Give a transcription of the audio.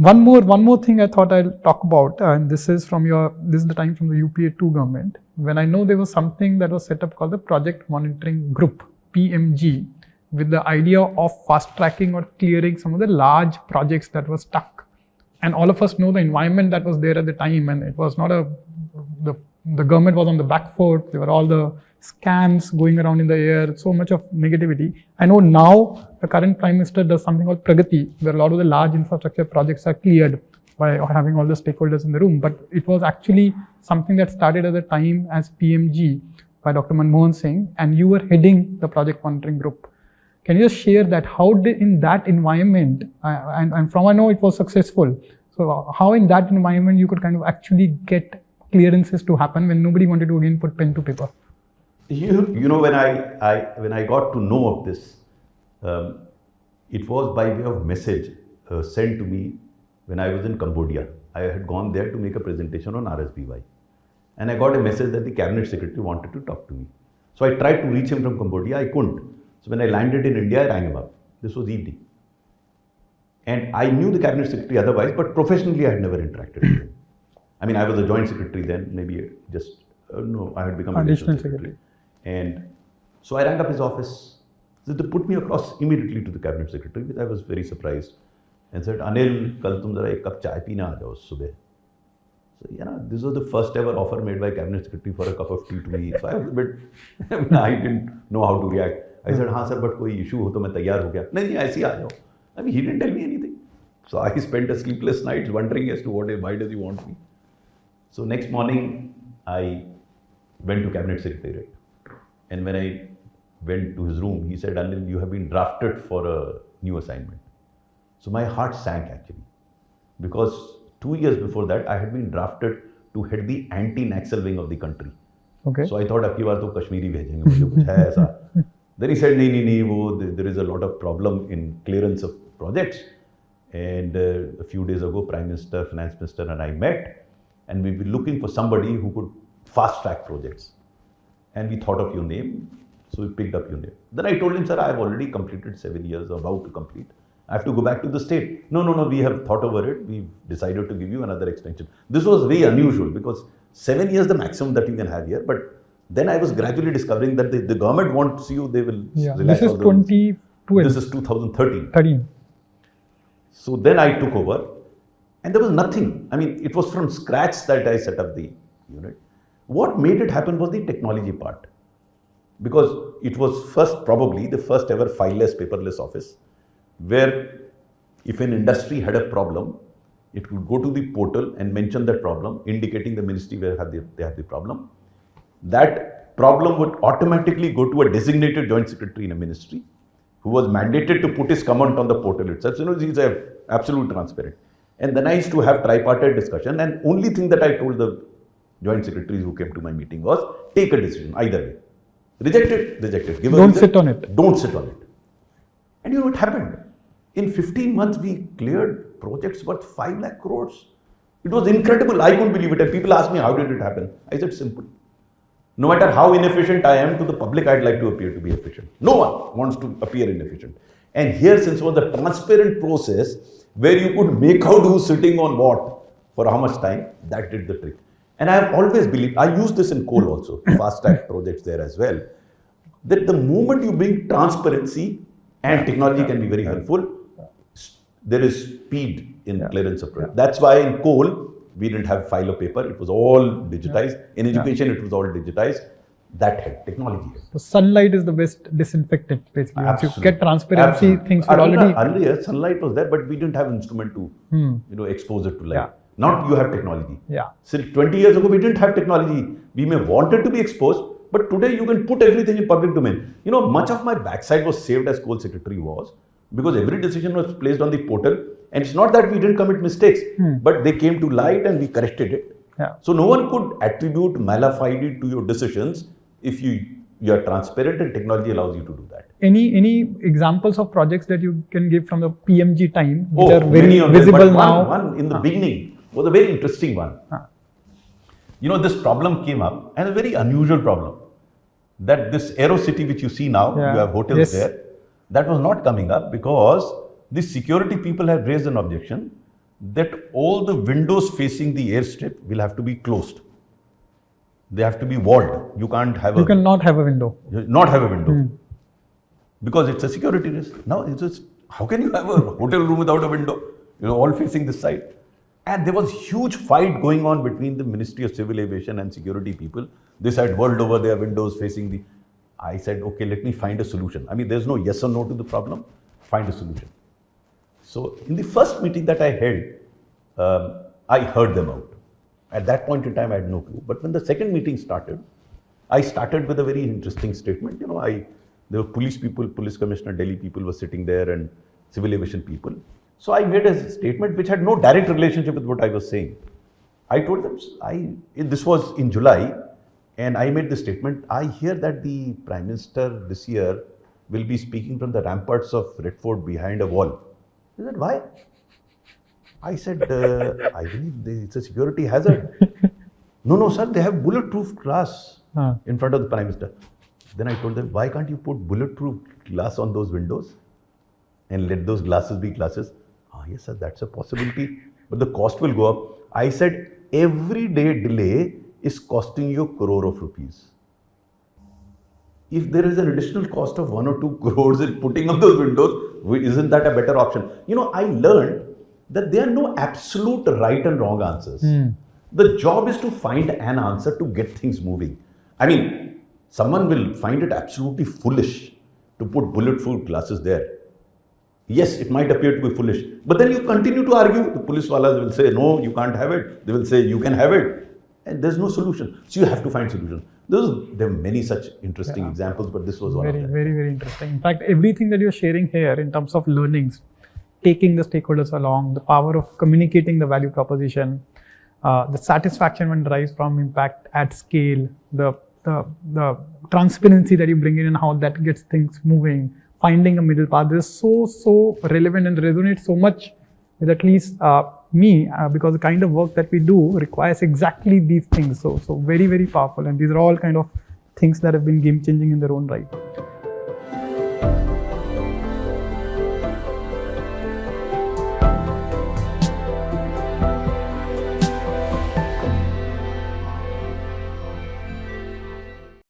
One more thing I thought I'll talk about, and this is the time from the UPA2 government, when I know there was something that was set up called the Project Monitoring Group, PMG, with the idea of fast tracking or clearing some of the large projects that were stuck. And all of us know the environment that was there at the time, and it was not the government was on the back foot. There were all the scams going around in the air, so much of negativity. I know now the current Prime Minister does something called Pragati, where a lot of the large infrastructure projects are cleared by having all the stakeholders in the room. But it was actually something that started at the time as PMG by Dr. Manmohan Singh, and you were heading the Project Monitoring Group. Can you just share that? How did, in that environment, and from I know it was successful, so how in that environment you could kind of actually get clearances to happen when nobody wanted to again put pen to paper? You know, when I got to know of this, it was by way of message sent to me when I was in Cambodia. I had gone there to make a presentation on RSBY, and I got a message that the cabinet secretary wanted to talk to me. So I tried to reach him from Cambodia. I couldn't. So when I landed in India, I rang him up. This was evening, and I knew the cabinet secretary otherwise, but professionally I had never interacted with him. I mean, I was a joint secretary then. Maybe just no, I had become additional secretary. And so I rang up his office. So they put me across immediately to the cabinet secretary, which I was very surprised, and said, "Anil, kal tum zara ek cup chai peena aa jao subah." So this was the first ever offer made by cabinet secretary for a cup of tea to me. So I was a bit, I didn't know how to react. I said, "हाँ sir, but कोई issue हो तो मैं तैयार हो गया." नहीं ऐसे ही आ जाओ. I mean, he didn't tell me anything. So I spent a sleepless night wondering as to why does he want me. So next morning, I went to cabinet secretariat. And when I went to his room, he said, "Anil, you have been drafted for a new assignment." So my heart sank actually, because 2 years before that, I had been drafted to head the anti-Naxal wing of the country. Okay. So I thought, "Ab ki baar to Kashmiri bhejenge, mujhe kuch hai aisa." Then he said, "No, there is a lot of problem in clearance of projects." And a few days ago, Prime Minister, Finance Minister and I met, and we were looking for somebody who could fast track projects. And we thought of your name, so we picked up your name. Then I told him, "Sir, I have already completed 7 years, about to complete. I have to go back to the state." No, we have thought over it. We've decided to give you another extension. This was very unusual because 7 years the maximum that you can have here. But then I was gradually discovering that the government wants you, they will relax. This is 2012. This is 2013. 13. So then I took over, and there was nothing. I mean, it was from scratch that I set up the unit. What made it happen was the technology part, because it was probably the first ever fileless, paperless office, where if an industry had a problem, it would go to the portal and mention that problem, indicating the ministry where they have the problem. That problem would automatically go to a designated joint secretary in a ministry, who was mandated to put his comment on the portal itself. So, he's absolute transparent. And then I used to have tripartite discussion, and only thing that I told the joint secretaries who came to my meeting was, take a decision either way. Reject it. Don't sit on it. Don't sit on it. And you know what happened? In 15 months, we cleared projects worth 5 lakh crores. It was incredible. I couldn't believe it. And people asked me, how did it happen? I said, simple. No matter how inefficient I am, to the public, I'd like to appear to be efficient. No one wants to appear inefficient. And here, since it was a transparent process where you could make out who's sitting on what for how much time, that did the trick. And I have always believed, I use this in coal also, fast track projects there as well, that the moment you bring transparency, and technology can be very helpful, there is speed in clearance of project. That's why in coal, we didn't have file of paper. It was all digitized. In education, it was all digitized. That helped. Technology helped. So sunlight is the best disinfectant, basically. Absolutely. Once you get transparency, Absolutely. things will already... Earlier, sunlight was there, but we didn't have instrument to expose it to light. Yeah. Now you have technology. Yeah. Since 20 years ago, we didn't have technology. We may wanted to be exposed, but today you can put everything in public domain. You know, much of my backside was saved as coal secretary was, because every decision was placed on the portal. And it's not that we didn't commit mistakes, but they came to light and we corrected it. Yeah. So no one could attribute malafide to your decisions if you are transparent, and technology allows you to do that. Any examples of projects that you can give from the PMG time which are many very of visible them, but now? One in the beginning was a very interesting one. You know, this problem came up, and a very unusual problem, that this Aero City which you see now, you have hotels there, that was not coming up because the security people had raised an objection that all the windows facing the airstrip will have to be closed. They have to be walled. You can't have You cannot have a window. not have a window because it's a security risk. Now it's just, how can you have a hotel room without a window? All facing this side. And there was huge fight going on between the Ministry of Civil Aviation and security people. They said world over their windows facing the. I said, okay, let me find a solution. I mean, there's no yes or no to the problem. Find a solution. So in the first meeting that I held, I heard them out. At that point in time, I had no clue. But when the second meeting started, I started with a very interesting statement. There were police people, police commissioner, Delhi people were sitting there and civil aviation people. So I made a statement which had no direct relationship with what I was saying. I told them, this was in July, and I made the statement, I hear that the Prime Minister this year will be speaking from the ramparts of Red Fort behind a wall. He said, why? I said, I believe it's a security hazard. No, sir, they have bulletproof glass in front of the Prime Minister. Then I told them, why can't you put bulletproof glass on those windows and let those glasses be glasses? Yes, sir, that's a possibility, but the cost will go up. I said, every day delay is costing you a crore of rupees. If there is an additional cost of 1 or 2 crores in putting up those windows, isn't that a better option? I learned that there are no absolute right and wrong answers. The job is to find an answer to get things moving. I mean, someone will find it absolutely foolish to put bulletproof glasses there. Yes, it might appear to be foolish, but then you continue to argue. The police wallas will say, no, you can't have it. They will say, you can have it. And there's no solution. So you have to find solution. There are many such interesting examples, but this was one of them. Very, very interesting. In fact, everything that you're sharing here in terms of learnings, taking the stakeholders along, the power of communicating the value proposition, the satisfaction when derives from impact at scale, the transparency that you bring in and how that gets things moving, finding a middle path. This is so relevant and resonates so much with at least me, because the kind of work that we do requires exactly these things. So very, very powerful. And these are all kind of things that have been game changing in their own right.